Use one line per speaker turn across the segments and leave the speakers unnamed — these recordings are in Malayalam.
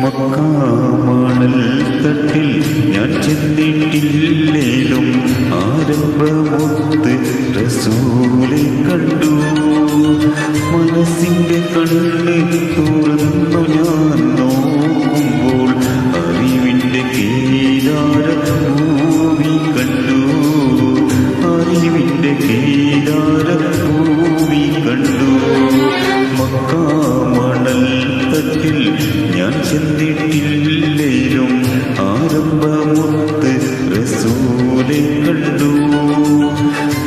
മക്കാമണൽ തട്ടിൽ ഞാൻ ചെന്നിട്ടില്ലേലും ആരംഭമൊത്ത് റസൂലെ കണ്ടു. മനസ്സിന്റെ കണ്ണ് തുറന്നു ഞാൻ നോക്കുമ്പോൾ അറിവിന്റെ കേദാര ഭൂമി കണ്ടു. അറിവിന്റെ കേദാര ഭൂമി കണ്ടു. മക്കാമണൽ തട്ടിൽ ഞാൻ ചെന്നിട്ടില്ലേലും ആരംഭമൊത്ത് റസൂലെ കണ്ടു.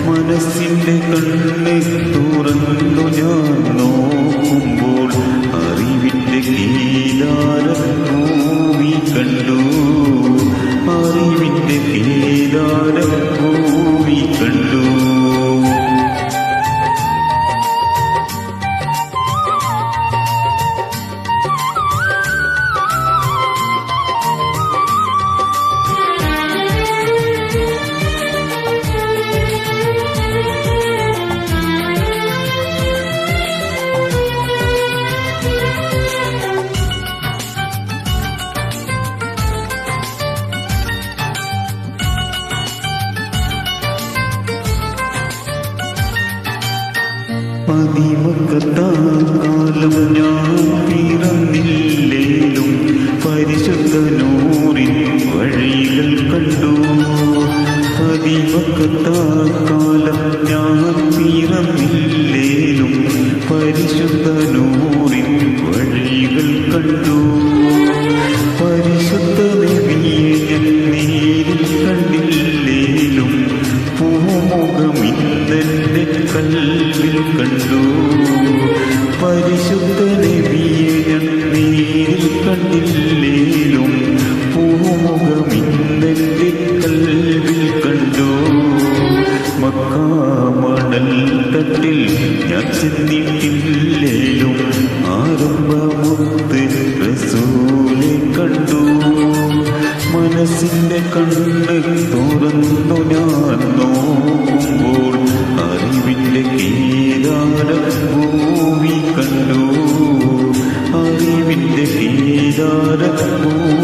മനസ്സിന്റെ കണ്ണ് തുറന്നു ഞാൻ നോക്കുമ്പോൾ അറിവിന്റെ കേദാര ഭൂമി കണ്ടു. അറിവിന്റെ കേദാര ഭൂമി കണ്ടു. മദീനക്കാലം ഞാൻ പിറന്നില്ലേലും പരിശുദ്ധ നൂറിൻ വഴികൾ കണ്ടു. മദീനക്കാലം ഞാൻ പിറന്നില്ലേലും പരിശുദ്ധ നൂറിൻ വഴികൾ കണ്ടു. പരിശുദ്ധ നബിയെ ഞാൻ നേരിൽ കണ്ടില്ലേലും പൂമുഖമിന്നെന്റെ കൽവിൽ കണ്ടു. പരിശുദ്ധ നബിയെ ഞാൻ നേരിൽ കണ്ടില്ലേലും പൂമുഖമിന്നെന്റെ കൽവിൽ കണ്ടു. മക്കാമണൽ തട്ടിൽ ഞാൻ ചെന്നിട്ടില്ലേലും ആരംഭമൊത്ത് റസൂലെ കണ്ടു. മനസ്സിന്റെ കണ്ണ് തുറന്നു ഞാൻ നോക്കുമ്പോൾ അറിവിന്റെ കേദാര ഭൂമി കണ്ടു. അറിവിന്റെ കേദാര ഭൂമി